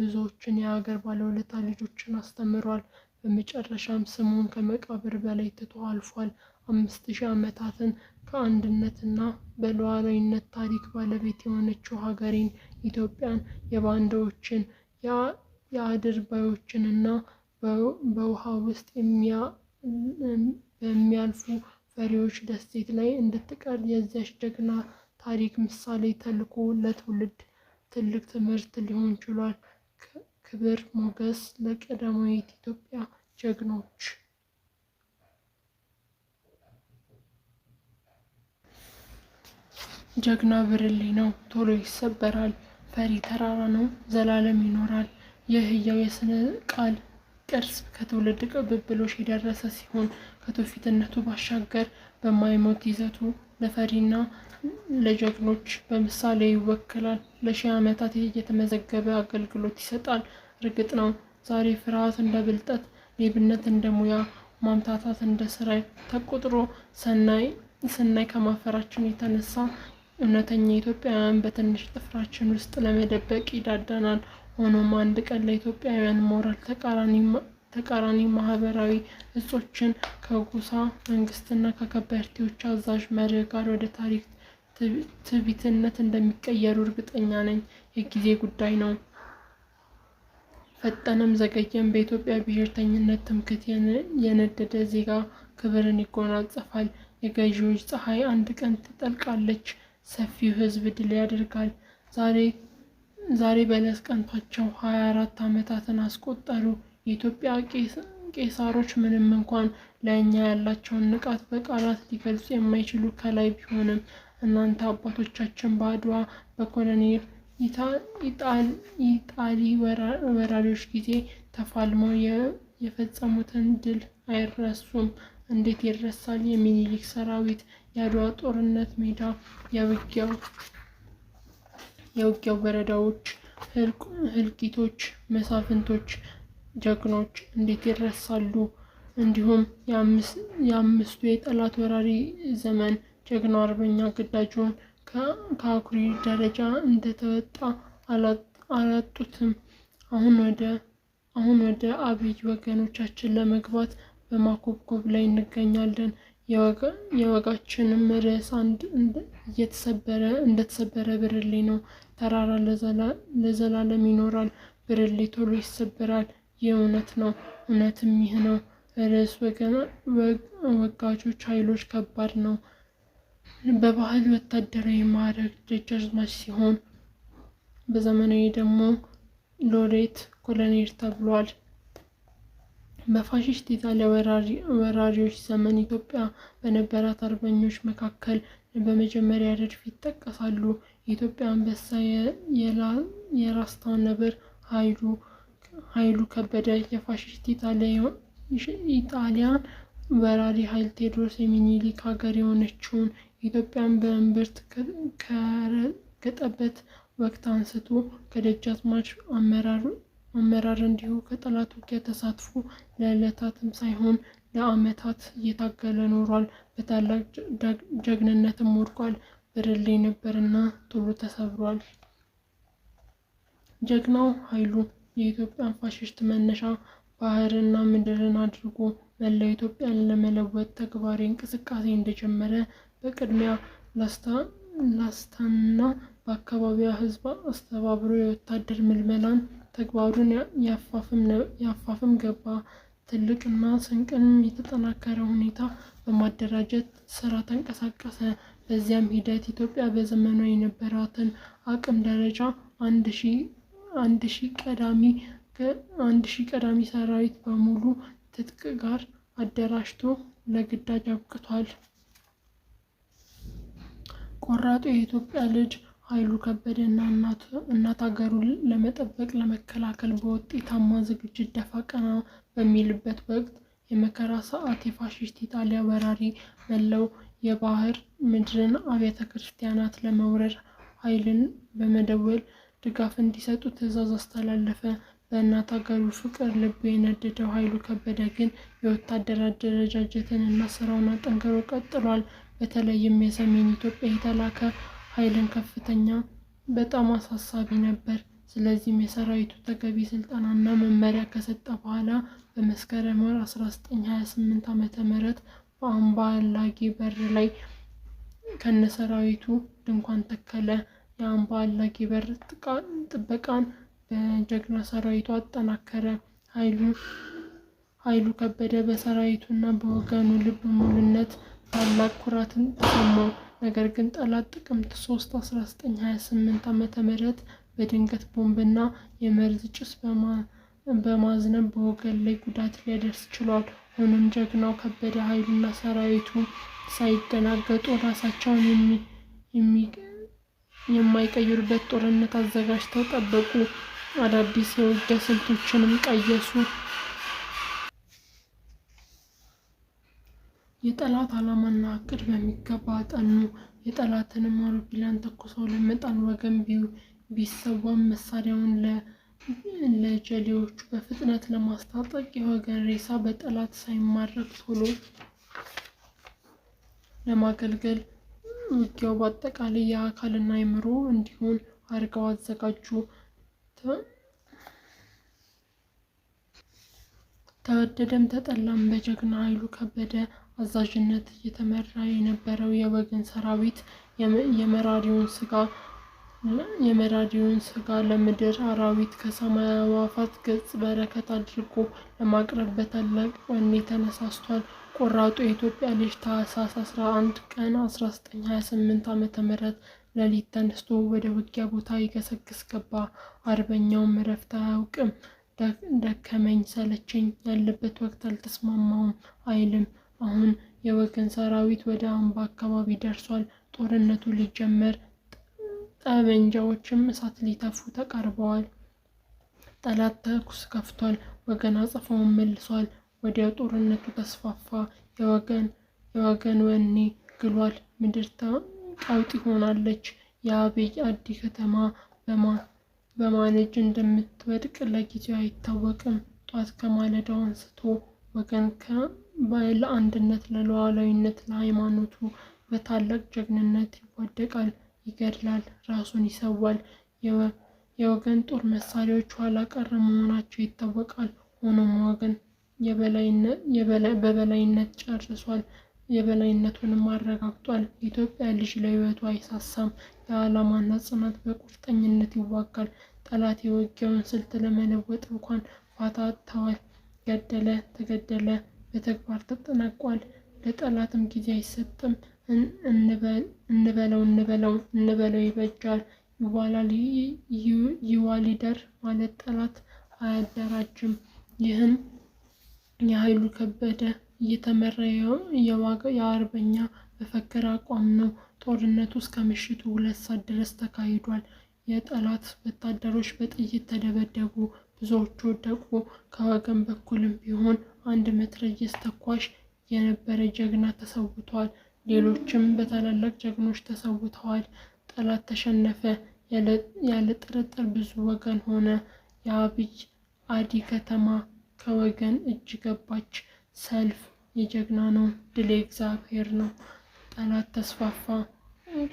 ብዙዎችን የሀገር ባለውለታ ልጆችን አስተምሯል። በመጨረሻም ስሙን ከመቃብር በላይ ትቶ አልፏል። 5000 ዓመታትን ከአንድነትና በሉዓላዊነት ታሪክ ባለቤት የሆነችው ሀገሬን ኢትዮጵያን የባንዳዎችን የአድርባዮችንና በውሃ ውስጥ በሚያልፉ ፈሪዎች ደሴት ላይ እንድትቀር የዚያች ጀግና ታሪክ ምሳሌ ተልኮ ለትውልድ ትልቅ ትምህርት ሊሆን ችሏል። ክብር ሞገስ ለቀዳማዊት ኢትዮጵያ ጀግኖች። ጀግና ብርሌ ነው፣ ቶሎ ይሰበራል። ፈሪ ተራራ ነው፣ ዘላለም ይኖራል። ይህ ሕያው የሥነ ቃል ቅርስ ከትውልድ ቅብብሎሽ የደረሰ ሲሆን ከትውፊትነቱ ባሻገር በማይሞት ይዘቱ ለፈሪና ለጀግኖች በምሳሌ ይወክላል። ለሺህ ዓመታት እየተመዘገበ አገልግሎት ይሰጣል። እርግጥ ነው ዛሬ ፍርሃት እንደ ብልጠት፣ ሌብነት እንደ ሙያ፣ ማምታታት እንደ ስራይ ተቆጥሮ ስናይ ከማፈራችን የተነሳ እውነተኛ ኢትዮጵያውያን በትንሽ ጥፍራችን ውስጥ ለመደበቅ ይዳዳናል። ሆኖም አንድ ቀን ለኢትዮጵያውያን ሞራል ተቃራኒ ማህበራዊ እጾችን ከጎሳ መንግስትና ከከበርቴዎች አዛዥ መርህ ጋር ወደ ታሪክ ትዕቢትነት እንደሚቀየሩ እርግጠኛ ነኝ። የጊዜ ጉዳይ ነው። ፈጠነም ዘገየም በኢትዮጵያ ብሔርተኝነት ትምክህት የነደደ ዜጋ ክብርን ይጎናጸፋል። የገዢዎች ፀሐይ አንድ ቀን ትጠልቃለች፣ ሰፊው ህዝብ ድል ያደርጋል። ዛሬ በለስ ቀንቷቸው 24 ዓመታትን አስቆጠሩ። የኢትዮጵያ ቄሳሮች ምንም እንኳን ለእኛ ያላቸውን ንቃት በቃላት ሊገልጹ የማይችሉ ከላይ ቢሆንም እናንተ አባቶቻችን በአድዋ በኮሎኔል ኢጣሊ ወራሪዎች ጊዜ ተፋልመው የፈጸሙትን ድል አይረሱም። እንዴት ይረሳል? የሚኒሊክ ሰራዊት፣ የአድዋ ጦርነት ሜዳ፣ የውጊያው በረዳዎች፣ ህልቂቶች፣ መሳፍንቶች፣ ጀግኖች እንዴት ይረሳሉ? እንዲሁም የአምስቱ የጠላት ወራሪ ዘመን ጀግናው አርበኛ ግዳጁን ከአኩሪ ደረጃ እንደተወጣ አላጡትም። አሁን ወደ አብይ ወገኖቻችን ለመግባት በማኮብኮብ ላይ እንገኛለን። የወጋችንም ርዕስ እንደተሰበረ ብርሌ ነው። ተራራ ለዘላለም ይኖራል፣ ብርሌ ቶሎ ይሰበራል። ይህ እውነት ነው። እውነትም ይህ ነው። ርዕስ ወጋጆች ኃይሎች ከባድ ነው። በባህል ወታደራዊ ማዕረግ ደጃዝማች ሲሆን በዘመናዊ ደግሞ ሎሬት ኮሎኔል ተብሏል። በፋሺስት ኢጣሊያ ወራሪዎች ዘመን ኢትዮጵያ በነበራት አርበኞች መካከል በመጀመሪያ ረድፍ ይጠቀሳሉ። የኢትዮጵያ አንበሳ የራስታ ነብር ኃይሉ ከበደ፣ የፋሺስት ኢጣሊያን ወራሪ ኃይል ቴዎድሮስ የሚኒሊክ ሀገር የሆነችውን ኢትዮጵያን በእምብርት ከረገጠበት ወቅት አንስቶ ከደጃዝማች አመራር እንዲሁ ከጠላት ውጊያ ተሳትፎ ለዕለታትም ሳይሆን ለዓመታት እየታገለ ኖሯል። በታላቅ ጀግንነትም ወድቋል። ብርሌ ነበርና ቶሎ ተሰብሯል። ጀግናው ኃይሉ የኢትዮጵያን ፋሽስት መነሻ ባህርና ምድርን አድርጎ መላው ኢትዮጵያን ለመለወጥ ተግባራዊ እንቅስቃሴ እንደጀመረ በቅድሚያ ላስታና በአካባቢዋ ህዝብ አስተባብሮ የወታደር ምልመላን ተግባሩን ያፋፍም ገባ። ትልቅና ስንቅን የተጠናከረ ሁኔታ በማደራጀት ስራ ተንቀሳቀሰ። በዚያም ሂደት ኢትዮጵያ በዘመኗ የነበራትን አቅም ደረጃ 1000 ቀዳሚ ሰራዊት በሙሉ ትጥቅ ጋር አደራጅቶ ለግዳጅ አብቅቷል። ቆራጡ የኢትዮጵያ ልጅ ኃይሉ ከበደ እናት ሀገሩን ለመጠበቅ ለመከላከል በውጤታማ ዝግጅት ደፋ ቀና በሚልበት ወቅት የመከራ ሰዓት የፋሺስት ኢጣሊያ ወራሪ መላው የባህር ምድርን አብያተ ክርስቲያናት ለመውረር ኃይልን በመደወል ድጋፍ እንዲሰጡ ትዕዛዝ አስተላለፈ። በእናት ሀገሩ ፍቅር ልቡ የነደደው ኃይሉ ከበደ ግን የወታደር አደረጃጀትን እና ስራውን አጠንክሮ ቀጥሏል። በተለይም የሰሜን ኢትዮጵያ የተላከ ኃይልን ከፍተኛ በጣም አሳሳቢ ነበር። ስለዚህም የሰራዊቱ ተገቢ ስልጠናና መመሪያ ከሰጠ በኋላ በመስከረም ወር 1928 ዓ.ም በአምባ አላጌ በር ላይ ከነሰራዊቱ ድንኳን ተከለ። የአምባ አላጌ በር ጥበቃን በጀግና ሰራዊቱ አጠናከረ። ኃይሉ ከበደ በሰራዊቱና በወገኑ ልብ ሙሉነት ታላቅ ኩራትን ተሰማው። ነገር ግን ጠላት ጥቅምት 3 1928 ዓ.ም በድንገት ቦምብና የመርዝ ጭስ በማዝነብ በወገን ላይ ጉዳት ሊያደርስ ችሏል። ሆኖም ጀግናው ከበደ ኃይሉና ሰራዊቱ ሳይደናገጡ ራሳቸውን የማይቀይሩበት ጦርነት አዘጋጅተው ጠበቁ። አዳዲስ የውጊያ ስልቶችንም ቀየሱ። የጠላት ዓላማና እቅድ በሚገባ አጠኑ። የጠላትንም አውሮፕላን ተኩሰው ለመጣል ወገን ቢሰዋም መሳሪያውን ለጀሌዎቹ በፍጥነት ለማስታጠቅ የወገን ሬሳ በጠላት ሳይማረክ ቶሎ ለማገልገል ውጊያው በአጠቃላይ የአካልና የአእምሮ እንዲሆን አድርገው አዘጋጁ። ተወደደም ተጠላም በጀግና ኃይሉ ከበደ አዛዥነት እየተመራ የነበረው የወገን ሰራዊት የመራሪውን ስጋ ለምድር አራዊት ከሰማይ አዕዋፋት ገጸ በረከት አድርጎ ለማቅረብ በታላቅ ወኔ ተነሳስቷል። ቆራጡ የኢትዮጵያ ልጅ ታኅሳስ 11 ቀን 1928 ዓ.ም ሌሊት ተነስቶ ወደ ውጊያ ቦታ ይገሰግስ ገባ። አርበኛውም እረፍት አያውቅም። ደከመኝ ሰለቸኝ ያለበት ወቅት አልተስማማውም አይልም። አሁን የወገን ሰራዊት ወደ አምባ አካባቢ ደርሷል። ጦርነቱ ሊጀመር ጠመንጃዎችም እሳት ሊተፉ ተቃርበዋል። ጠላት ተኩስ ከፍቷል። ወገን አጸፋውን መልሷል። ወዲያው ጦርነቱ ተስፋፋ። የወገን ወኔ ግሏል። ምድር ቀውጢ ሆናለች። የአብይ አዲ ከተማ በማን እጅ እንደምትወድቅ ለጊዜው አይታወቅም። ጧት ከማለዳው አንስቶ ወገን ለአንድነት፣ ለሉዓላዊነት፣ ለሃይማኖቱ በታላቅ ጀግንነት ይዋደቃል፣ ይገድላል፣ ራሱን ይሰዋል። የወገን ጦር መሳሪያዎች ኋላ ቀር መሆናቸው ይታወቃል። ሆኖም ወገን በበላይነት ጨርሷል። የበላይነቱንም አረጋግጧል። የኢትዮጵያ ልጅ ለሕይወቱ አይሳሳም። የዓላማና ጽናት በቁርጠኝነት ይዋጋል። ጠላት የውጊያውን ስልት ለመለወጥ እንኳን ፋታ አጥተዋል። ገደለ ተገደለ በተግባር ተጠናቋል። ለጠላትም ጊዜ አይሰጥም። እንበለው ይበጃል። ይዋሊደር ማለት ጠላት አያደራጅም። ይህም የኃይሉ ከበደ እየተመራ የአርበኛ መፈክር አቋም ነው። ጦርነቱ እስከ ምሽቱ 2 ሰዓት ድረስ ተካሂዷል። የጠላት ወታደሮች በጥይት ተደበደቡ፣ ብዙዎቹ ወደቁ። ከወገን በኩልም ቢሆን 1 መትረየስ ተኳሽ የነበረ ጀግና ተሰውቷል። ሌሎችም በታላላቅ ጀግኖች ተሰውተዋል። ጠላት ተሸነፈ። ያለ ጥርጥር ብዙ ወገን ሆነ። የአብይ አዲ ከተማ ከወገን እጅ ገባች። ሰልፍ የጀግና ነው፣ ድል የእግዚአብሔር ነው። ጠላት ተስፋፋ።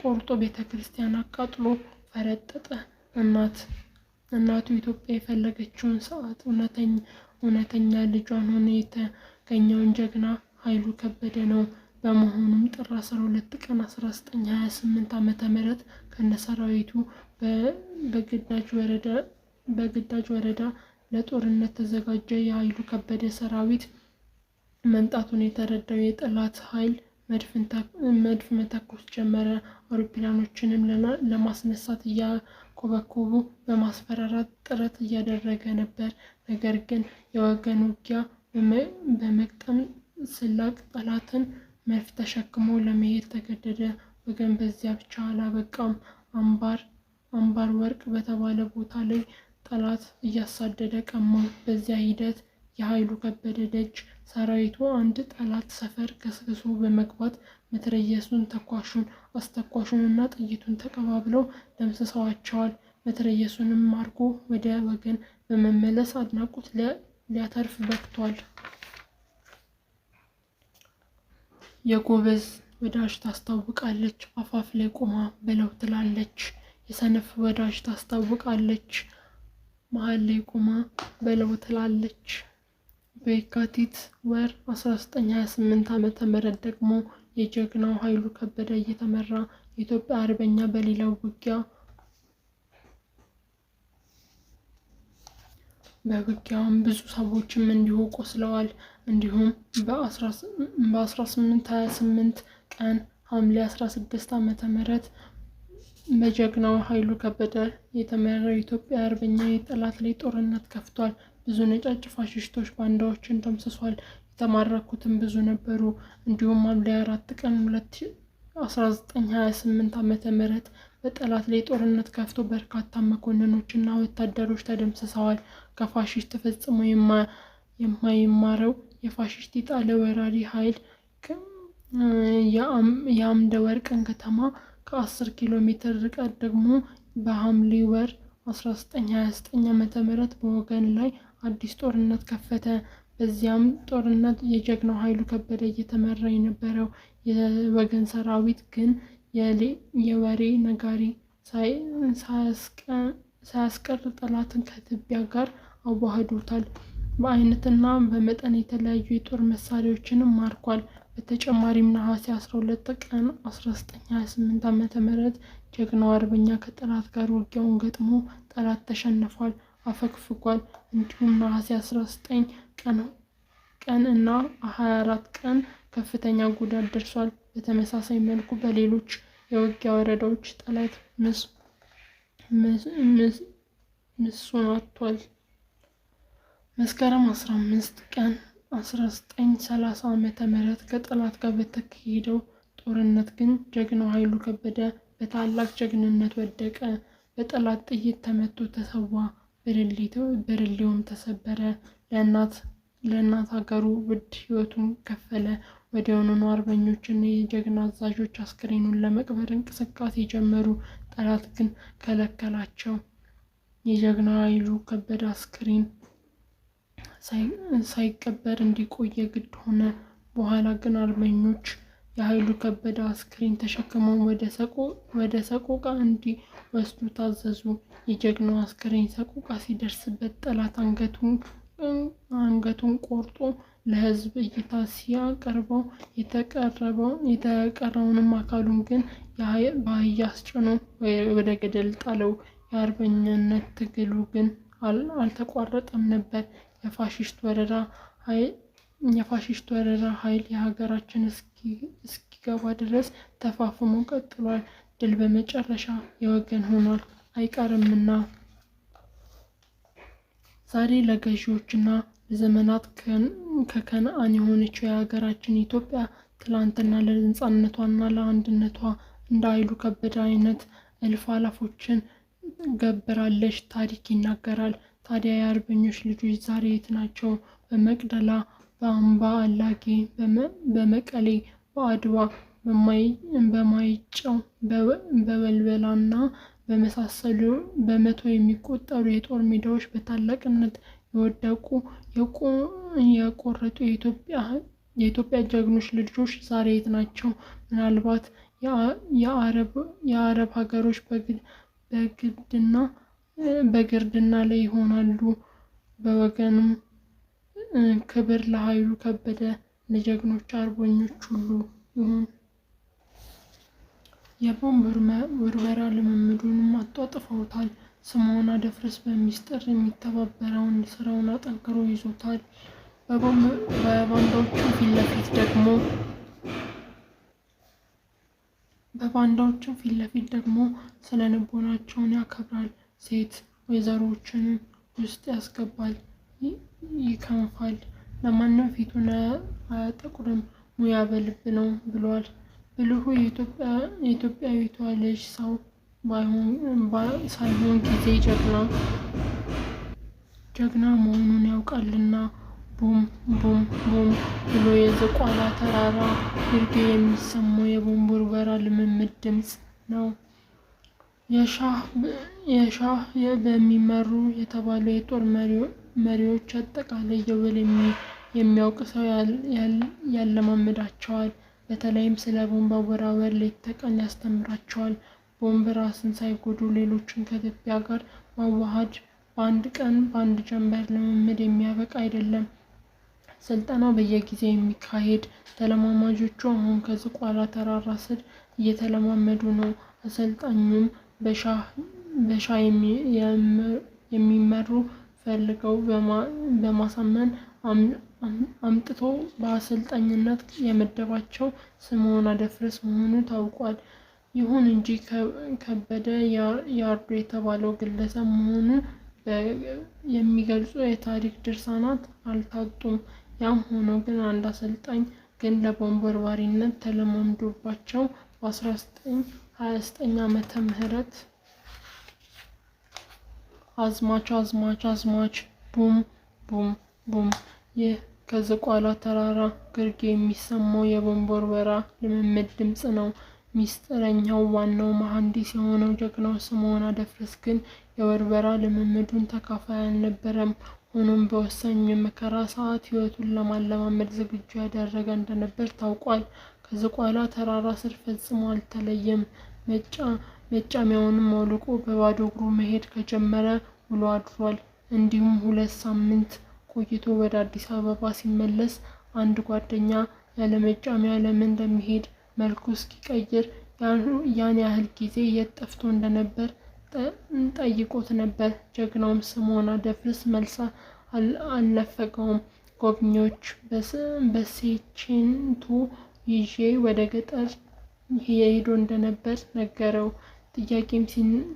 ቆርጦ ቤተክርስቲያን አቃጥሎ ፈረጠጠ። እናቱ ኢትዮጵያ የፈለገችውን ሰዓት እውነተኛ ልጇን ሆኖ የተገኘውን ጀግና ኃይሉ ከበደ ነው። በመሆኑም ጥር 12 ቀን 1928 ዓ.ም ከነሰራዊቱ በግዳጅ ወረዳ ለጦርነት ተዘጋጀ። የኃይሉ ከበደ ሰራዊት መምጣቱን የተረዳው የጠላት ኃይል መድፍ መተኮስ ጀመረ። አውሮፕላኖችንም ለማስነሳት እያኮበኮቡ በማስፈራራት ጥረት እያደረገ ነበር። ነገር ግን የወገን ውጊያ በመቅጠም ስላቅ ጠላትን መድፍ ተሸክሞ ለመሄድ ተገደደ። ወገን በዚያ ብቻ አላበቃም። አምባር ወርቅ በተባለ ቦታ ላይ ጠላት እያሳደደ ቀማው። በዚያ ሂደት የኃይሉ ከበደ ደጅ ሰራዊቱ አንድ ጠላት ሰፈር ገስግሶ በመግባት መትረየሱን፣ አስተኳሹንና ጥይቱን ተቀባብለው ደምስሰዋቸዋል። መትረየሱንም ማርኮ ወደ ወገን በመመለስ አድናቆት ሊያተርፍ በቅቷል። የጎበዝ ወዳጅ ታስታውቃለች፣ አፋፍ ላይ ቆማ በለው ትላለች። የሰነፍ ወዳጅ ታስታውቃለች፣ መሀል ላይ ቆማ በለው ትላለች። በየካቲት ወር 1928 ዓ.ም ደግሞ የጀግናው ኃይሉ ከበደ እየተመራ የኢትዮጵያ አርበኛ በሌላው ውጊያ በውጊያውም ብዙ ሰዎችም እንዲሁ ቆስለዋል። እንዲሁም በ1828 ቀን ሐምሌ 16 ዓ.ም በጀግናው ኃይሉ ከበደ የተመራው የኢትዮጵያ አርበኛ የጠላት ላይ ጦርነት ከፍቷል። ብዙ ነጫጭ ፋሽስቶች ባንዳዎችን ደምስሷል። የተማረኩትም ብዙ ነበሩ። እንዲሁም ሐምሌ 4 ቀን 1928 ዓ.ም በጠላት ላይ ጦርነት ከፍቶ በርካታ መኮንኖችና ወታደሮች ተደምስሰዋል። ከፋሽስት ፈጽሞ የማይማረው የፋሽስት ኢጣሊያ ወራሪ ኃይል የአምደ ወርቅን ከተማ ከ10 ኪሎ ሜትር ርቀት ደግሞ በሐምሌ ወር 1929 ዓ.ም በወገን ላይ አዲስ ጦርነት ከፈተ። በዚያም ጦርነት የጀግናው ኃይሉ ከበደ እየተመራ የነበረው የወገን ሰራዊት ግን የወሬ ነጋሪ ሳያስቀር ጠላትን ከትቢያ ጋር አዋህዶታል። በአይነትና በመጠን የተለያዩ የጦር መሳሪያዎችንም ማርኳል። በተጨማሪም ነሐሴ 12 ቀን 1928 ዓ.ም ጀግናው አርበኛ ከጠላት ጋር ውጊያውን ገጥሞ ጠላት ተሸንፏል፣ አፈግፍጓል። እንዲሁም ነሐሴ 19 ቀን እና 24 ቀን ከፍተኛ ጉዳት ደርሷል። በተመሳሳይ መልኩ በሌሎች የውጊያ ወረዳዎች ጠላት ምሱን አጥቷል። መስከረም 15 ቀን 1930 ዓ.ም ከጠላት ጋር በተካሄደው ጦርነት ግን ጀግናው ኃይሉ ከበደ በታላቅ ጀግንነት ወደቀ። በጠላት ጥይት ተመቶ ተሰዋ። ብርሌውም ተሰበረ። ለእናት ሀገሩ ውድ ሕይወቱን ከፈለ። ወዲያውኑ አርበኞችና የጀግና አዛዦች አስክሬኑን ለመቅበር እንቅስቃሴ ጀመሩ። ጠላት ግን ከለከላቸው። የጀግናው ኃይሉ ከበደ አስክሬን ሳይቀበር እንዲቆይ ግድ ሆነ። በኋላ ግን አርበኞች የኃይሉ ከበደ አስክሬን ተሸክመው ወደ ሰቆቃ እንዲወስዱ ታዘዙ። የጀግናው አስክሬን ሰቆቃ ሲደርስበት ጠላት አንገቱን ቆርጦ ለሕዝብ እይታ ሲያቀርበው የተቀረውንም አካሉን ግን በአህያ አስጭኖ ወደ ገደል ጣለው። የአርበኝነት ትግሉ ግን አልተቋረጠም ነበር። የፋሽስት ወረራ ኃይል የሀገራችን እስኪገባ ድረስ ተፋፍሞ ቀጥሏል። ድል በመጨረሻ የወገን ሆኗል አይቀርምና። ዛሬ ለገዢዎችና ለዘመናት ከከነአን የሆነችው የሀገራችን ኢትዮጵያ ትላንትና ለነጻነቷና ለአንድነቷ እንደ ኃይሉ ከበደ አይነት እልፍ አላፎችን ገብራለች። ታሪክ ይናገራል። ታዲያ የአርበኞች ልጆች ዛሬ የት ናቸው? በመቅደላ፣ በአምባ አላጌ፣ በመቀሌ፣ በአድዋ፣ በማይጨው፣ በወልበላና በመሳሰሉ በመቶ የሚቆጠሩ የጦር ሜዳዎች በታላቅነት የወደቁ የቆረጡ የኢትዮጵያ ጀግኖች ልጆች ዛሬ የት ናቸው? ምናልባት የአረብ ሀገሮች በግርድና ላይ ይሆናሉ። በወገኑም ክብር ለኃይሉ ከበደ ለጀግኖች አርበኞች ሁሉ ይሁን። የቦምብ ውርወራ ልምምዱንም አጧጥፈውታል። ስምዖን አደፍርስ በሚስጥር የሚተባበረውን ስራውን አጠንክሮ ይዞታል። በባንዳዎቹ ፊት ለፊት ደግሞ ስነ ልቦናቸውን ያከብራል። ሴት ወይዘሮችን ውስጥ ያስገባል፣ ይከንፋል። ለማንም ፊቱን አያጠቁርም። ሙያ በልብ ነው ብሏል። ብልሁ የኢትዮጵያዊቷ ልጅ ሰው ሳይሆን ጊዜ ጀግና መሆኑን ያውቃልና። ቡም ቡም ቡም ብሎ የዝቋላ ተራራ ግርጌ የሚሰማው የቦምብ ውርወራ ልምምድ ድምፅ ነው። የሻህ በሚመሩ የተባሉ የጦር መሪዎች አጠቃላይ የውል የሚያውቅ ሰው ያለማምዳቸዋል። በተለይም ስለ ቦምብ አወራወር ሌት ተቀን ያስተምራቸዋል። ቦምብ ራስን ሳይጎዱ ሌሎችን ከትቢያ ጋር ማዋሃድ በአንድ ቀን በአንድ ጀንበር ልምምድ የሚያበቃ አይደለም። ስልጠናው በየጊዜው የሚካሄድ፣ ተለማማጆቹ አሁን ከዝቋላ ተራራ ስር እየተለማመዱ ነው። አሰልጣኙም በሻ የሚመሩ ፈልገው በማሳመን አምጥቶ በአሰልጣኝነት የመደባቸው ስምዖን አደፍርስ መሆኑ ታውቋል። ይሁን እንጂ ከበደ ያርዶ የተባለው ግለሰብ መሆኑ የሚገልጹ የታሪክ ድርሳናት አልታጡም። ያም ሆኖ ግን አንድ አሰልጣኝ ግን ለቦምብ ወርዋሪነት ተለማምዶባቸው በ1929 ዓመተ ምህረት አዝማች ቡም ቡም ቡም ይህ ከዝቋላ ተራራ ግርጌ የሚሰማው የቦምብ ወርወራ ልምምድ ድምፅ ነው። ሚስጥረኛው ዋናው መሐንዲስ የሆነው ጀግናው ስምዖን አደፍርስ ግን የወርወራ ልምምዱን ተካፋይ አልነበረም። ሆኖም በወሳኙ የመከራ ሰዓት ሕይወቱን ለማለማመድ ዝግጁ ያደረገ እንደነበር ታውቋል። ከዝቋላ ተራራ ስር ፈጽሞ አልተለየም። መጫሚያውንም አውልቆ በባዶ እግሩ መሄድ ከጀመረ ውሎ አድሯል። እንዲሁም 2 ሳምንት ቆይቶ ወደ አዲስ አበባ ሲመለስ አንድ ጓደኛ ያለመጫሚያ ለምን እንደሚሄድ መልኩ እስኪቀይር ያን ያህል ጊዜ የት ጠፍቶ እንደነበር ጠይቆት ነበር። ጀግናውም ስምዖን አደፍርስ መልስ አልነፈገውም። ጎብኚዎች በሴቼንቱ ይዤ ወደ ገጠር ሄዶ እንደነበር ነገረው።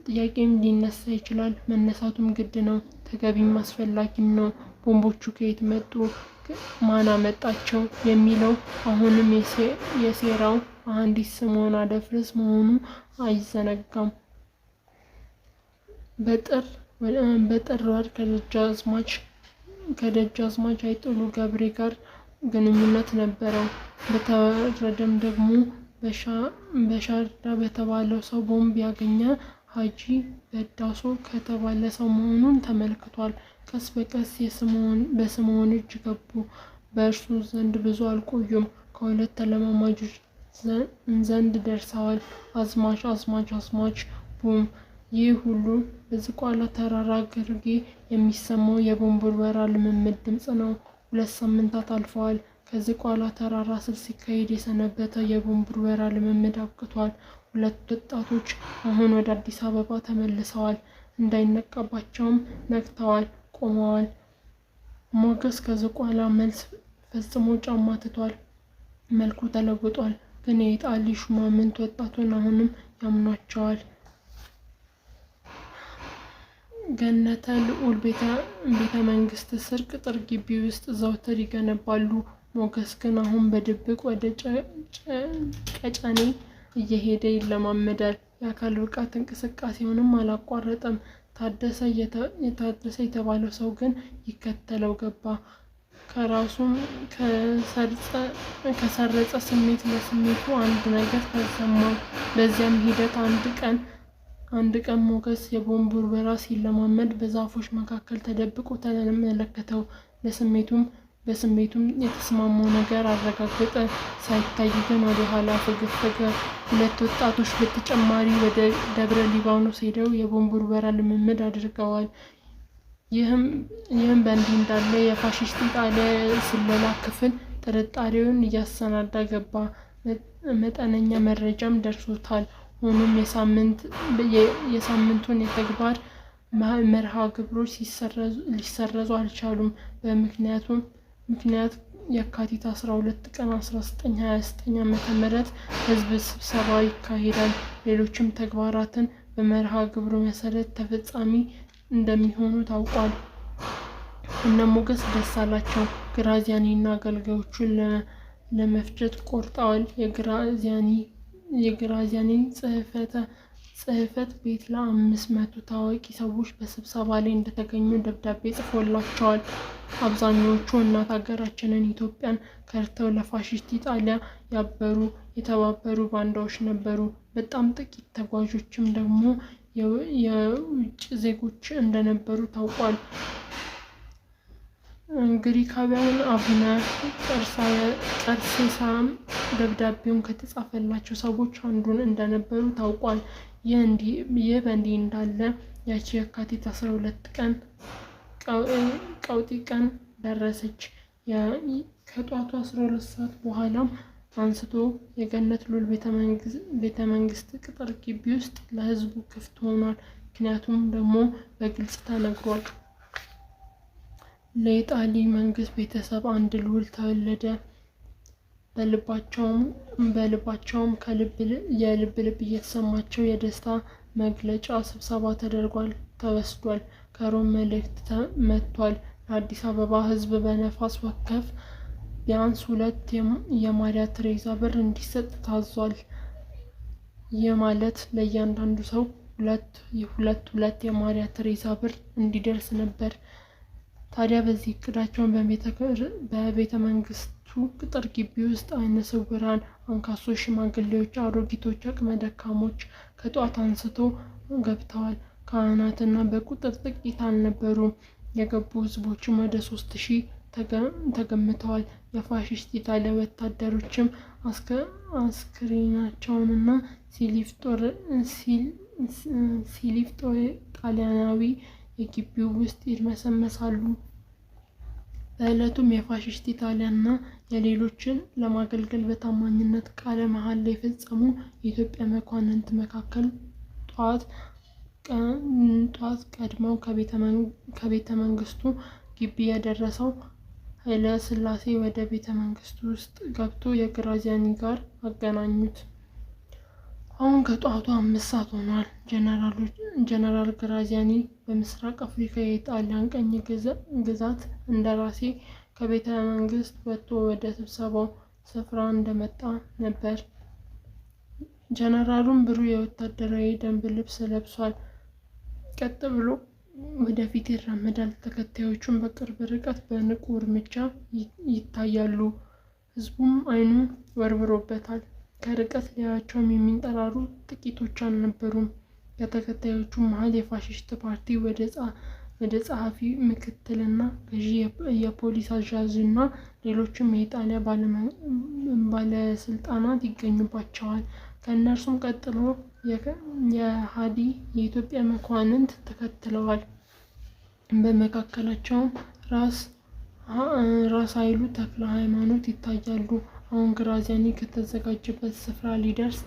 ጥያቄም ሊነሳ ይችላል። መነሳቱም ግድ ነው፣ ተገቢም አስፈላጊም ነው። ቦምቦቹ ከየት መጡ? ማን አመጣቸው? የሚለው አሁንም የሴራው መሐንዲስ ስምዖን አደፍርስ መሆኑ አይዘነጋም። በጥር ወር ከደጃዝማች አይጥሉ ገብሬ ጋር ግንኙነት ነበረው። በተወረደም ደግሞ በሻርዳ በተባለው ሰው ቦምብ ያገኘ ሀጂ በዳሶ ከተባለ ሰው መሆኑን ተመልክቷል። ቀስ በቀስ በስምዖን እጅ ገቡ። በእርሱ ዘንድ ብዙ አልቆዩም። ከሁለት ተለማማጆች ዘንድ ደርሰዋል። አዝማች ቡም። ይህ ሁሉ በዝቋላ ተራራ ግርጌ የሚሰማው የቦምብ ወርወራ ልምምድ ድምፅ ነው። 2 ሳምንታት አልፈዋል። ከዝቋላ ተራራ ስር ሲካሄድ የሰነበተው የቦምብ ወርወራ ልምምድ አብቅቷል። 2 ወጣቶች አሁን ወደ አዲስ አበባ ተመልሰዋል። እንዳይነቃባቸውም ነቅተዋል፣ ቆመዋል። ሞገስ ከዝቋላ መልስ ፈጽሞ ጫማ ትቷል። መልኩ ተለውጧል። ግን የኢጣሊ ሹማምንት ወጣቱን አሁንም ያምኗቸዋል። ገነተ ልዑል ቤተ መንግስት ስር ቅጥር ግቢ ውስጥ ዘውትር ይገነባሉ። ሞገስ ግን አሁን በድብቅ ወደ ቀጨኔ እየሄደ ይለማመዳል። የአካል ብቃት እንቅስቃሴውንም አላቋረጠም። ታደሰ የተባለው ሰው ግን ይከተለው ገባ። ከራሱም ከሰረጸ ስሜት ለስሜቱ አንድ ነገር ተሰማው። በዚያም ሂደት አንድ ቀን ሞገስ የቦምብ ወርወራ ሲለማመድ በዛፎች መካከል ተደብቆ ተመለከተው። በስሜቱም የተስማማው ነገር አረጋገጠ። ሳይታይ ግን ወደ ኋላ ፈገፈገ። 2 ወጣቶች በተጨማሪ ወደ ደብረ ሊባኖስ ሄደው የቦምብ ወርወራ ልምምድ አድርገዋል። ይህም በእንዲህ እንዳለ የፋሽስት ኢጣሊያ ስለላ ክፍል ጥርጣሬውን እያሰናዳ ገባ። መጠነኛ መረጃም ደርሶታል። ሆኖም የሳምንቱን የተግባር መርሃ ግብሮች ሊሰረዙ አልቻሉም። ምክንያት የካቲት 12 ቀን 1929 ዓ.ም ህዝብ ስብሰባ ይካሄዳል። ሌሎችም ተግባራትን በመርሃ ግብሩ መሰረት ተፈጻሚ እንደሚሆኑ ታውቋል። እነ ሞገስ ደስ አላቸው። ግራዚያኒና አገልጋዮቹን ለመፍጀት ቆርጠዋል። የግራዚያኒ ጽሕፈት ቤት ለ500 ታዋቂ ሰዎች በስብሰባ ላይ እንደተገኙ ደብዳቤ ጽፎላቸዋል። አብዛኛዎቹ እናት ሀገራችንን ኢትዮጵያን ከድተው ለፋሽስት ኢጣሊያ የተባበሩ ባንዳዎች ነበሩ። በጣም ጥቂት ተጓዦችም ደግሞ የውጭ ዜጎች እንደነበሩ ታውቋል። ግሪካውያን አቡነ ቀርሴሳም ደብዳቤውን ከተጻፈላቸው ሰዎች አንዱን እንደነበሩ ታውቋል። ይህ በእንዲህ እንዳለ ያቺ የካቲት 12 ቀን ቀውጢ ቀን ደረሰች። ከጧቱ 12 ሰዓት በኋላም አንስቶ የገነት ሉል ቤተመንግስት ቅጥር ግቢ ውስጥ ለህዝቡ ክፍት ሆኗል። ምክንያቱም ደግሞ በግልጽ ተነግሯል። ለኢጣሊ መንግስት ቤተሰብ አንድ ልዑል ተወለደ። በልባቸውም የልብ እየተሰማቸው የደስታ መግለጫ ስብሰባ ተወስዷል። ከሮም መልእክት መጥቷል። ለአዲስ አበባ ህዝብ በነፋስ ወከፍ ቢያንስ 2 የማሪያ ቴሬዛ ብር እንዲሰጥ ታዟል። ይህ ማለት ለእያንዳንዱ ሰው ሁለት የማሪያ ቴሬዛ ብር እንዲደርስ ነበር። ታዲያ በዚህ እቅዳቸውን በቤተ መንግስቱ ቅጥር ግቢ ውስጥ አይነ ስውራን፣ አንካሶች፣ ሽማግሌዎች፣ አሮጊቶች፣ አቅመ ደካሞች ከጧት አንስቶ ገብተዋል። ካህናትና በቁጥር ጥቂት አልነበሩም። የገቡ ህዝቦችም ወደ 3000 ተገምተዋል። የፋሽስት ኢጣሊያ ወታደሮችም አስክሬናቸውንና ሲሊፍጦ ጣሊያናዊ የግቢው ውስጥ ይርመሰመሳሉ። በዕለቱም የፋሽስት ኢጣሊያና የሌሎችን ለማገልገል በታማኝነት ቃለ መሃላ የፈጸሙ የኢትዮጵያ መኳንንት መካከል ጧት ቀድመው ከቤተ መንግስቱ ግቢ የደረሰው ኃይለ ሥላሴ ወደ ቤተ መንግስቱ ውስጥ ገብቶ የግራዚያኒ ጋር አገናኙት። አሁን ከጧቱ 5 ሰዓት ሆኗል። ጀነራል ግራዚያኒ በምስራቅ አፍሪካ የጣሊያን ቀኝ ግዛት እንደራሴ ከቤተ መንግስት ወጥቶ ወደ ስብሰባው ስፍራ እንደመጣ ነበር። ጀነራሉም ብሩህ የወታደራዊ ደንብ ልብስ ለብሷል። ቀጥ ብሎ ወደፊት ይራመዳል። ተከታዮቹም በቅርብ ርቀት በንቁ እርምጃ ይታያሉ። ህዝቡም አይኑ ወርብሮበታል። ከርቀት ሊያያቸውም የሚንጠራሩ ጥቂቶች አልነበሩም። ከተከታዮቹ መሀል የፋሽስት ፓርቲ ወደ ጸሐፊ፣ ምክትልና ገዢ፣ የፖሊስ አዛዥና ሌሎችም የኢጣሊያ ባለስልጣናት ይገኙባቸዋል። ከእነርሱም ቀጥሎ የኢትዮጵያ መኳንንት ተከትለዋል። በመካከላቸውም ራስ ኃይሉ ተክለ ሃይማኖት ይታያሉ። አሁን ግራዚያኒ ከተዘጋጀበት ስፍራ ሊደርስ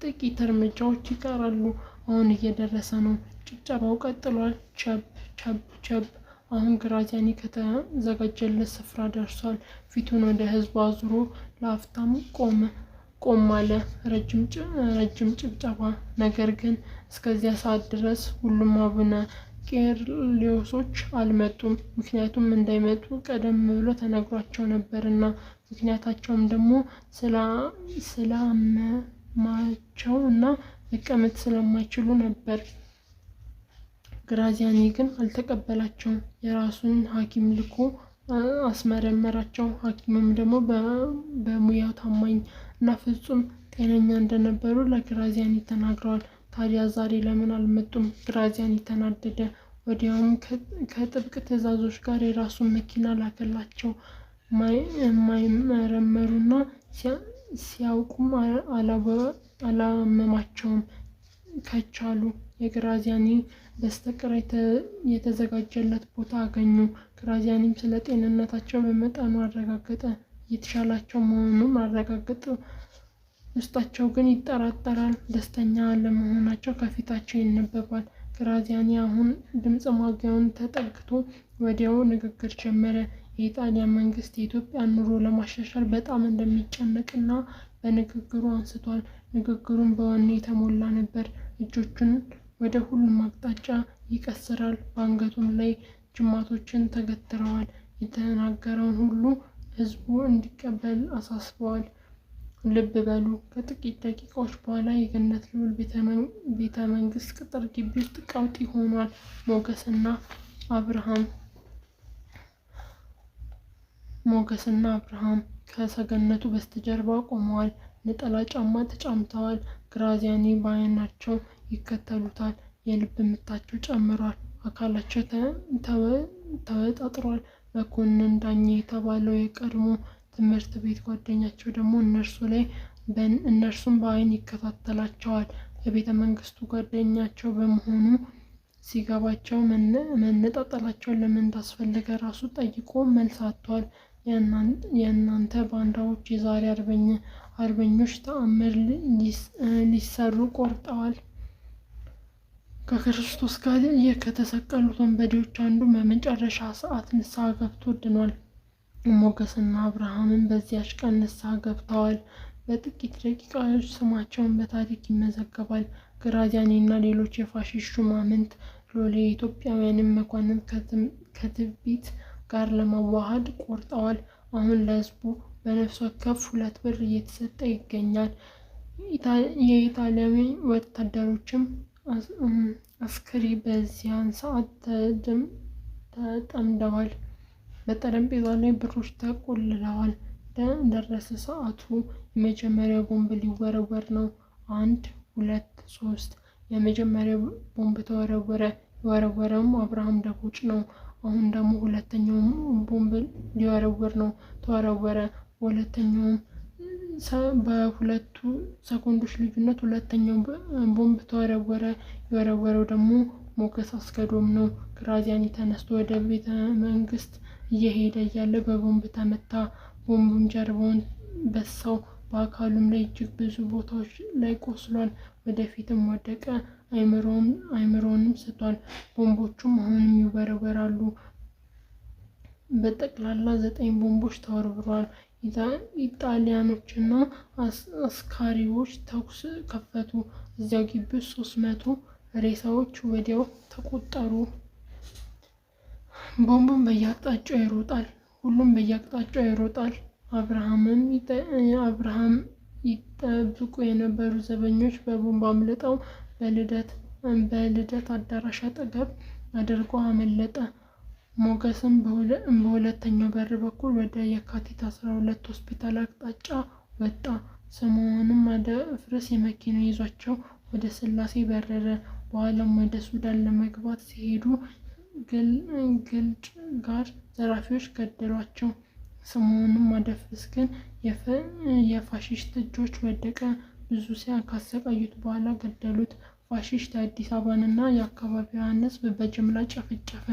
ጥቂት እርምጃዎች ይቀራሉ። አሁን እየደረሰ ነው። ጭብጨባው ቀጥሏል። ቸብ ቸብ ቸብ። አሁን ግራዚያኒ ከተዘጋጀለት ስፍራ ደርሷል። ፊቱን ወደ ህዝቡ አዙሮ ለአፍታም ቆም አለ። ረጅም ጭብጨባ። ነገር ግን እስከዚያ ሰዓት ድረስ ሁሉም አቡነ ቄርሎሶች አልመጡም። ምክንያቱም እንዳይመጡ ቀደም ብሎ ተነግሯቸው ነበርና፣ ምክንያታቸውም ደግሞ ስላመማቸው እና መቀመጥ ስለማይችሉ ነበር። ግራዚያኒ ግን አልተቀበላቸውም። የራሱን ሐኪም ልኮ አስመረመራቸው። ሐኪምም ደግሞ በሙያው ታማኝ እና ፍጹም ጤነኛ እንደነበሩ ለግራዚያኒ ተናግረዋል። ታዲያ ዛሬ ለምን አልመጡም? ግራዚያኒ ተናደደ። ወዲያውም ከጥብቅ ትዕዛዞች ጋር የራሱን መኪና ላከላቸው። የማይመረመሩና ሲያውቁም አላመማቸውም። ከቻሉ የግራዚያኒ በስተቀር የተዘጋጀለት ቦታ አገኙ። ግራዚያኒም ስለ ጤንነታቸው በመጠኑ አረጋገጠ። የተሻላቸው መሆኑን አረጋገጡ። ውስጣቸው ግን ይጠራጠራል። ደስተኛ ለመሆናቸው ከፊታቸው ይነበባል። ግራዚያኒ አሁን ድምፅ ማጉያውን ተጠግቶ ወዲያው ንግግር ጀመረ። የኢጣሊያን መንግስት የኢትዮጵያን ኑሮ ለማሻሻል በጣም እንደሚጨነቅና በንግግሩ አንስቷል። ንግግሩን በወኔ የተሞላ ነበር። እጆቹን ወደ ሁሉም አቅጣጫ ይቀስራል። በአንገቱም ላይ ጅማቶችን ተገትረዋል። የተናገረውን ሁሉ ህዝቡ እንዲቀበል አሳስበዋል። ልብ በሉ። ከጥቂት ደቂቃዎች በኋላ የገነት ሉል ቤተ መንግስት ቅጥር ግቢ ውስጥ ቀውጢ ሆኗል። ሞገስና አብርሃም ከሰገነቱ በስተጀርባ ቆመዋል። ነጠላ ጫማ ተጫምተዋል። ግራዚያኒ በዓይናቸው ይከተሉታል። የልብ ምታቸው ጨምሯል። አካላቸው ተወጣጥሯል። መኮንን ዳኜ የተባለው የቀድሞ ትምህርት ቤት ጓደኛቸው ደግሞ እነርሱም በዓይን ይከታተላቸዋል። የቤተ መንግስቱ ጓደኛቸው በመሆኑ ሲገባቸው መነጣጠላቸውን ለምን እንዳስፈለገ ራሱ ጠይቆ መልስ አጥቷል። የእናንተ ባንዳዎች የዛሬ አርበኞች ተአምር ሊሰሩ ቆርጠዋል። ከክርስቶስ ጋር ከተሰቀሉት ወንበዴዎች አንዱ በመጨረሻ ሰዓት ንስሐ ገብቶ ድኗል። ሞገስና አብርሃምን በዚያች ቀን ንስሐ ገብተዋል። በጥቂት ደቂቃዎች ስማቸውን በታሪክ ይመዘገባል። ግራዚያኒና ሌሎች የፋሺስት ሹማምንት ሎሌ የኢትዮጵያውያንን መኳንንት ከትዕቢት ጋር ለማዋሃድ ቆርጠዋል። አሁን ለሕዝቡ በነፍስ ወከፍ 2 ብር እየተሰጠ ይገኛል። የኢጣሊያዊ ወታደሮችም አስከሪ በዚያን ሰዓት ተጠምደዋል። በጠረጴዛ ላይ ብሮች ተቆልለዋል። ደረሰ ሰዓቱ። የመጀመሪያው ቦምብ ሊወረወር ነው። 1 2 3 የመጀመሪያው ቦምብ ተወረወረ። የወረወረውም አብርሃም ደቦጭ ነው። አሁን ደግሞ ሁለተኛው ቦምብ ሊወረወር ነው። ተወረወረ። ሁለተኛውም በሁለቱ ሰኮንዶች ልዩነት ሁለተኛው ቦምብ ተወረወረ። የወረወረው ደግሞ ሞገስ አስገዶም ነው። ግራዚያኒ ተነስቶ ወደ ቤተ መንግስት እየሄደ እያለ በቦምብ ተመታ። ቦምቡን ጀርባውን በሳው። በአካሉም ላይ እጅግ ብዙ ቦታዎች ላይ ቆስሏል። ወደፊትም ወደቀ። አይምሮንም ስቷል። ቦምቦቹም አሁንም ይወረወራሉ። በጠቅላላ 9 ቦምቦች ተወርውረዋል። ኢጣሊያኖችና አስካሪዎች ተኩስ ከፈቱ። እዚያው ግቢ 300 ሬሳዎች ወዲያው ተቆጠሩ። ቦምቡም በየአቅጣጫው ይሮጣል። ሁሉም በየአቅጣጫው ይሮጣል። አብርሃም ይጠብቁ የነበሩ ዘበኞች በቦምብ አምልጠው በልደት አዳራሽ አጠገብ አድርጎ አመለጠ። ሞገስም በሁለተኛው በር በኩል ወደ የካቲት 12 ሆስፒታል አቅጣጫ ወጣ። ስምዖንም አደፍርስ የመኪና ይዟቸው ወደ ስላሴ በረረ። በኋላም ወደ ሱዳን ለመግባት ሲሄዱ ግልጭ ጋር ዘራፊዎች ገደሏቸው። ስምዖንም አደፍርስ ግን የፋሺስት እጆች ወደቀ። ብዙ ካሰቃዩት በኋላ ገደሉት። ፋሺስት የአዲስ አበባንና የአካባቢዋን ሕዝብ በጅምላ ጨፈጨፈ።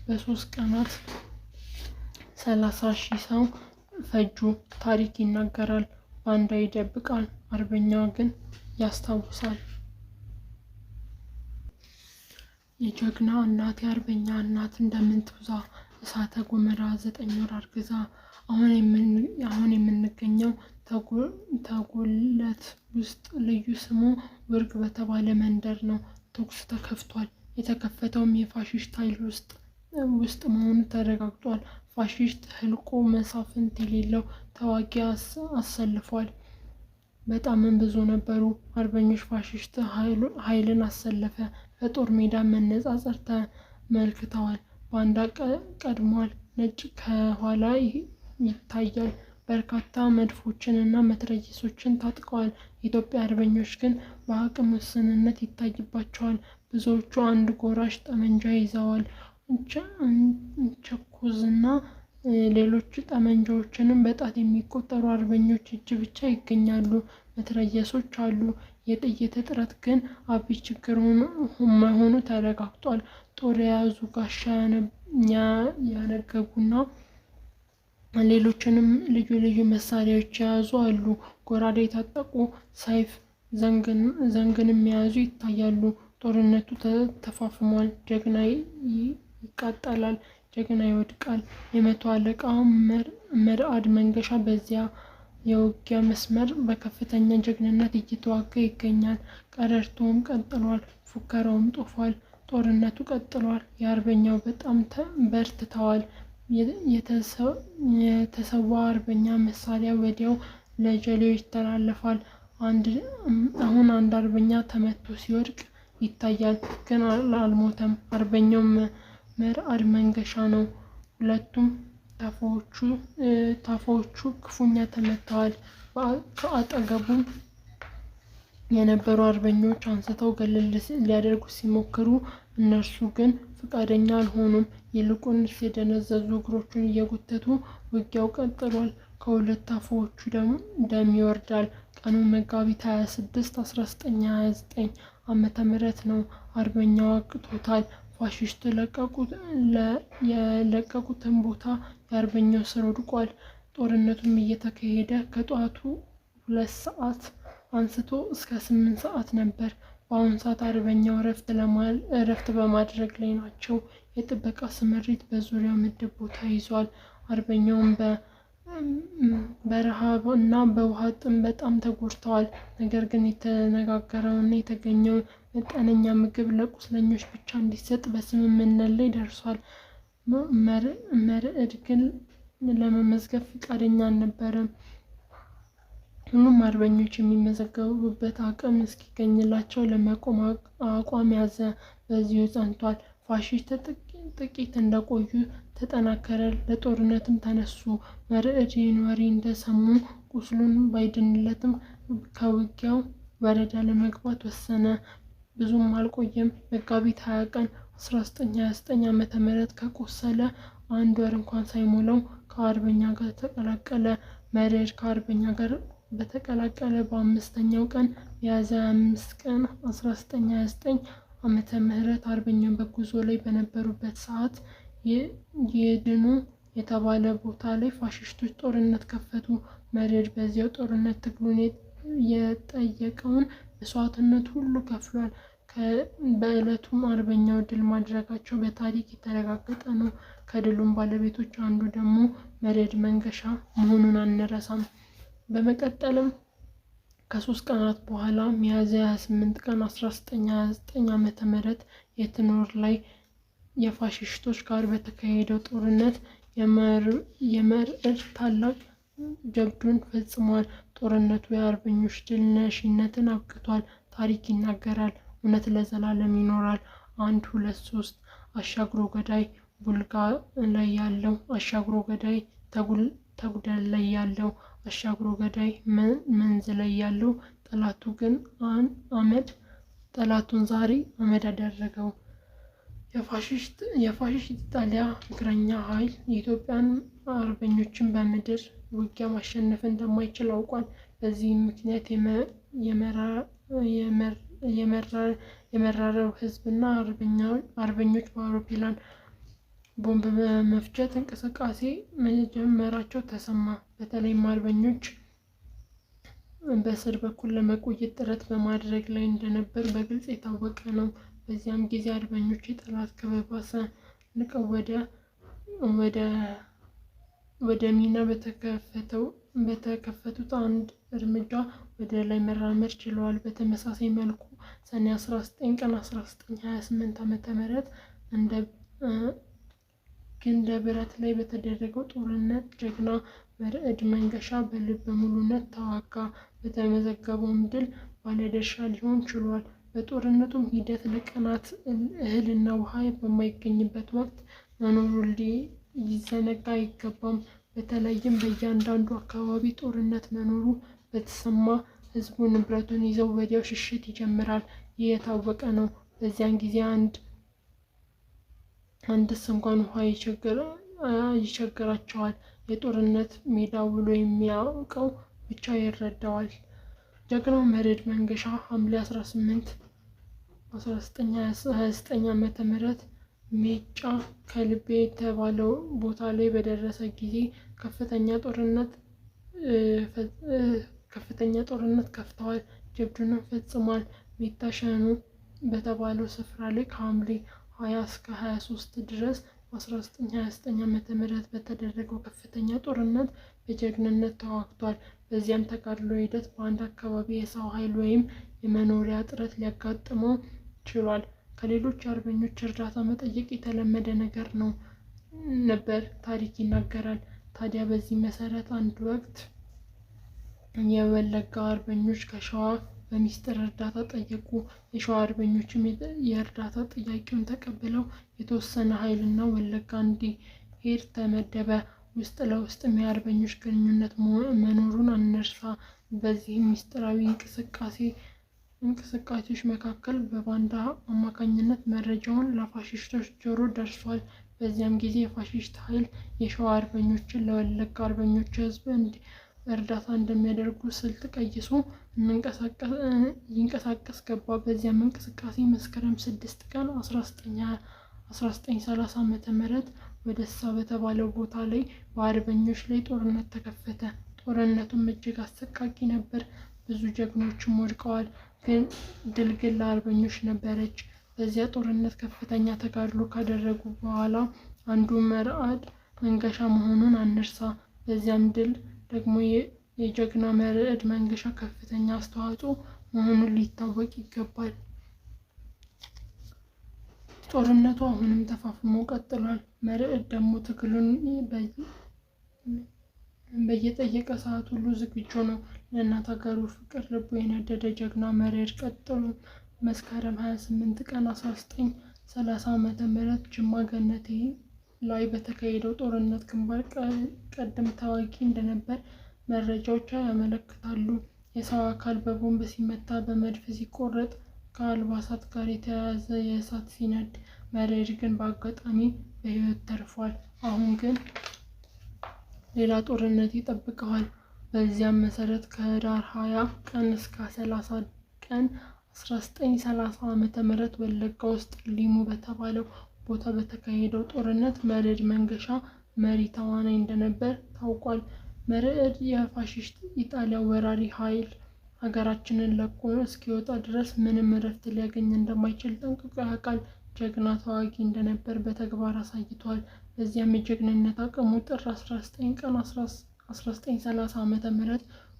በ3 ቀናት 30,000 ሰው ፈጁ። ታሪክ ይናገራል፣ ባንዳ ይደብቃል፣ አርበኛዋ ግን ያስታውሳል። የጀግና እናት የአርበኛ እናት እንደምን ትብዛ፣ እሳተ ገሞራ 9 ወር አርግዛ። አሁን የምንገኘው ተጎለት ውስጥ ልዩ ስሙ ውርግ በተባለ መንደር ነው። ተኩስ ተከፍቷል። የተከፈተውም የፋሺስት ኃይል ውስጥ መሆኑ ተረጋግጧል። ፋሺስት ህልቆ መሳፍንት የሌለው ተዋጊ አሰልፏል። በጣምም ብዙ ነበሩ። አርበኞች ፋሺስት ኃይልን አሰለፈ። በጦር ሜዳ መነጻጸር ተመልክተዋል። ባንዳ ቀድሟል። ነጭ ከኋላ ይታያል። በርካታ መድፎችን እና መትረየሶችን ታጥቀዋል። የኢትዮጵያ አርበኞች ግን በአቅም ውስንነት ይታይባቸዋል። ብዙዎቹ አንድ ጎራሽ ጠመንጃ ይዘዋል። ቸኮዝና ሌሎች ጠመንጃዎችንም በጣት የሚቆጠሩ አርበኞች እጅ ብቻ ይገኛሉ። መትረየሶች አሉ። የጥይት እጥረት ግን አብይ ችግር መሆኑ ተረጋግጧል። ጦር የያዙ ጋሻ ያነገቡና ሌሎችንም ልዩ ልዩ መሳሪያዎች የያዙ አሉ። ጎራዴ የታጠቁ፣ ሰይፍ ዘንግንም የያዙ ይታያሉ። ጦርነቱ ተፋፍሟል። ጀግና ይቃጠላል፣ ጀግና ይወድቃል። የ100 አለቃ መርአድ መንገሻ በዚያ የውጊያ መስመር በከፍተኛ ጀግንነት እየተዋጋ ይገኛል። ቀረርቶውም ቀጥሏል። ፉከራውም ጦፏል። ጦርነቱ ቀጥሏል። የአርበኛው በጣም በርትተዋል። የተሰዋ አርበኛ መሳሪያ ወዲያው ለጀሌው ይተላለፋል። አሁን አንድ አርበኛ ተመቶ ሲወድቅ ይታያል፣ ግን አልሞተም። አርበኛው መርአድ መንገሻ ነው። ሁለቱም ታፋዎቹ ክፉኛ ተመተዋል። ከአጠገቡም የነበሩ አርበኞች አንስተው ገለል ሊያደርጉ ሲሞክሩ እነርሱ ግን ፈቃደኛ አልሆኑም። ይልቁንስ የደነዘዙ እግሮቹን እየጎተቱ ውጊያው ቀጥሏል። ከሁለት ታፋዎቹ ደም ይወርዳል። ቀኑ መጋቢት 26 1929 ዓመተ ምህረት ነው። አርበኛው አቅቶታል። ፋሽስቱ የለቀቁትን ቦታ የአርበኛው ስር ወድቋል። ጦርነቱም እየተካሄደ ከጠዋቱ 2 ሰዓት አንስቶ እስከ 8 ሰዓት ነበር። በአሁኑ ሰዓት አርበኛው እረፍት በማድረግ ላይ ናቸው። የጥበቃ ስምሪት በዙሪያው ምድብ ቦታ ይዟል። አርበኛውን በረሃብ እና በውሃ ጥም በጣም ተጎድተዋል። ነገር ግን የተነጋገረውና የተገኘው መጠነኛ ምግብ ለቁስለኞች ብቻ እንዲሰጥ በስምምነት ላይ ደርሷል። መርዕድ ግን ለመመዝገብ ፈቃደኛ አልነበረም። ሁሉም አርበኞች የሚመዘገቡበት አቅም እስኪገኝላቸው ለመቆም አቋም ያዘ። በዚሁ ጸንቷል። ፋሽስት ጥቂት እንደቆዩ ተጠናከረ። ለጦርነትም ተነሱ። መርዕድ ይህን ወሬ እንደሰሙ ቁስሉን ባይድንለትም ከውጊያው ወረዳ ለመግባት ወሰነ። ብዙም አልቆየም። መጋቢት 20 ቀን 1929 ዓ.ም ከቆሰለ 1 ወር እንኳን ሳይሞላው ከአርበኛ ጋር ተቀላቀለ። መርዕድ ከአርበኛ ጋር በተቀላቀለ በ5ኛው ቀን ሚያዝያ 5 ቀን 1929 ዓመተ ምህረት አርበኛው በጉዞ ላይ በነበሩበት ሰዓት የድኑ የተባለ ቦታ ላይ ፋሽስቶች ጦርነት ከፈቱ። መርዕድ በዚያው ጦርነት ትግሉን የጠየቀውን መስዋዕትነት ሁሉ ከፍሏል። በዕለቱም አርበኛው ድል ማድረጋቸው በታሪክ የተረጋገጠ ነው። ከድሉም ባለቤቶች አንዱ ደግሞ መርዕድ መንገሻ መሆኑን አንረሳም። በመቀጠልም ከ3 ቀናት በኋላ ሚያዝያ 28 ቀን 1929 ዓ.ም የትኖር ላይ የፋሽስቶች ጋር በተካሄደው ጦርነት የመርዕድ ታላቅ ጀብዱን ፈጽሟል። ጦርነቱ የአርበኞች ድል ነሽነትን አብቅቷል። ታሪክ ይናገራል። እውነት ለዘላለም ይኖራል። 1 2 3 አሻግሮ ገዳይ ቡልጋ ላይ ያለው አሻግሮ ገዳይ ተጉደል ላይ ያለው አሻግሮ ገዳይ መንዝ ላይ ያለው ጠላቱ ግን ጠላቱን ዛሬ አመድ አደረገው። የፋሽስት ኢጣሊያ እግረኛ ኃይል የኢትዮጵያን አርበኞችን በምድር ውጊያ ማሸነፍ እንደማይችል አውቋል። በዚህም ምክንያት የመረረው ህዝብና አርበኞች በአውሮፕላን ቦምብ በመፍጀት እንቅስቃሴ መጀመራቸው ተሰማ። በተለይም አርበኞች በስር በኩል ለመቆየት ጥረት በማድረግ ላይ እንደነበር በግልጽ የታወቀ ነው። በዚያም ጊዜ አርበኞች የጠላት ከበባ ሰንቀው ወደ ሚና በተከፈቱት አንድ እርምጃ ወደ ላይ መራመድ ችለዋል። በተመሳሳይ መልኩ ሰኔ 19 ቀን 1928 ዓ.ም ግንደ ብረት ላይ በተደረገው ጦርነት ጀግና መርዕድ መንገሻ በልበ ሙሉነት ተዋጋ። በተመዘገበውም ድል ባለድርሻ ሊሆን ችሏል። በጦርነቱም ሂደት ለቀናት እህልና ውሃ በማይገኝበት ወቅት መኖሩ ሊዘነጋ አይገባም። በተለይም በእያንዳንዱ አካባቢ ጦርነት መኖሩ በተሰማ ህዝቡ ንብረቱን ይዘው ወዲያው ሽሽት ይጀምራል። ይህ የታወቀ ነው። በዚያን ጊዜ አንድስ እንኳን ውሃ ይቸግራቸዋል። የጦርነት ሜዳ ውሎ የሚያውቀው ብቻ ይረዳዋል። ጀግናው መርዕድ መንገሻ ሐምሌ 18 1929 ዓ.ም ሜጫ ከልቤ የተባለው ቦታ ላይ በደረሰ ጊዜ ከፍተኛ ጦርነት ከፍተዋል። ጀብዱንም ፈጽሟል። ሜታ ሸኑ በተባለው ስፍራ ላይ ከሐምሌ 20 እስከ 23 ድረስ በ1929 ዓ.ም በተደረገው ከፍተኛ ጦርነት በጀግንነት ተዋግቷል። በዚያም ተጋድሎ ሂደት በአንድ አካባቢ የሰው ኃይል ወይም የመኖሪያ እጥረት ሊያጋጥመው ችሏል። ከሌሎች አርበኞች እርዳታ መጠየቅ የተለመደ ነገር ነበር፣ ታሪክ ይናገራል። ታዲያ በዚህ መሰረት አንድ ወቅት የወለጋ አርበኞች ከሸዋ በሚስጥር እርዳታ ጠየቁ። የሸዋ አርበኞችም የእርዳታ ጥያቄውን ተቀብለው የተወሰነ ኃይልና ወለጋ እንዲሄድ ተመደበ። ውስጥ ለውስጥም የአርበኞች ግንኙነት መኖሩን አንርሳ። በዚህም ሚስጥራዊ እንቅስቃሴዎች መካከል በባንዳ አማካኝነት መረጃውን ለፋሽስቶች ጆሮ ደርሷል። በዚያም ጊዜ የፋሽስት ኃይል የሸዋ አርበኞችን ለወለጋ አርበኞች ህዝብ እርዳታ እንደሚያደርጉ ስልት ቀይሶ ይንቀሳቀስ ገባ። በዚያም እንቅስቃሴ መስከረም 6 ቀን 1930 ዓ.ም በደሳ በተባለው ቦታ ላይ በአርበኞች ላይ ጦርነት ተከፈተ። ጦርነቱም እጅግ አሰቃቂ ነበር። ብዙ ጀግኖችም ወድቀዋል። ድል ግን ለአርበኞች ነበረች። በዚያ ጦርነት ከፍተኛ ተጋድሎ ካደረጉ በኋላ አንዱ መርዕድ መንገሻ መሆኑን አንርሳ። በዚያም ድል ደግሞ የጀግና መርዕድ መንገሻ ከፍተኛ አስተዋጽኦ መሆኑን ሊታወቅ ይገባል። ጦርነቱ አሁንም ተፋፍሞ ቀጥሏል። መርዕድ ደግሞ ትግሉን በየጠየቀ ሰዓት ሁሉ ዝግጁ ነው። ለእናት ሀገሩ ፍቅር ልቡ የነደደ ጀግና መርዕድ ቀጥሎ መስከረም 28 ቀን 1930 ዓ.ም ጅማ ገነቴ ላይ በተካሄደው ጦርነት ግንባር ቀደም ተዋጊ እንደነበር መረጃዎች ያመለክታሉ። የሰው አካል በቦምብ ሲመታ፣ በመድፍ ሲቆረጥ፣ ከአልባሳት ጋር የተያያዘ የእሳት ሲነድ፣ መርዕድ ግን በአጋጣሚ በሕይወት ተርፏል። አሁን ግን ሌላ ጦርነት ይጠብቀዋል። በዚያም መሰረት ከህዳር 20 ቀን እስከ 30 ቀን 1930 ዓ.ም ወለጋ ውስጥ ሊሙ በተባለው ቦታ በተካሄደው ጦርነት መርዕድ መንገሻ መሪ ተዋናይ እንደነበር ታውቋል። መርዕድ የፋሺስት ኢጣሊያ ወራሪ ኃይል ሀገራችንን ለቆ እስኪወጣ ድረስ ምንም እረፍት ሊያገኝ እንደማይችል ጠንቅቆ ያውቃል። ጀግና ተዋጊ እንደነበር በተግባር አሳይቷል። በዚያም የጀግንነት አቅሙ ጥር 19 ቀን 1930 ዓ.ም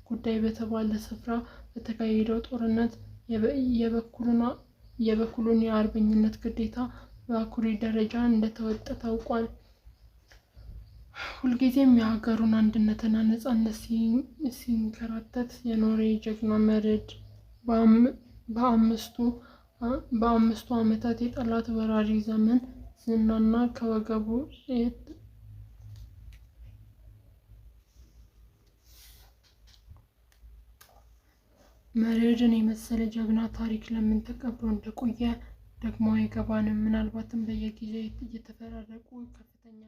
ጉዳይ በተባለ ስፍራ በተካሄደው ጦርነት የበኩሉን የአርበኝነት ግዴታ በአኩሪ ደረጃ እንደተወጣ ታውቋል። ሁልጊዜም የሀገሩን አንድነትና ነጻነት ሲንከራተት የኖረ የጀግና መርዕድ በአምስቱ ዓመታት የጠላት ወራሪ ዘመን ዝናና ከወገቡ መርዕድን የመሰለ ጀግና ታሪክ ለምን ተቀብሮ እንደቆየ ደግሞ አይገባንም። ምናልባትም በየጊዜው እየተፈራረቁ ከፍተኛ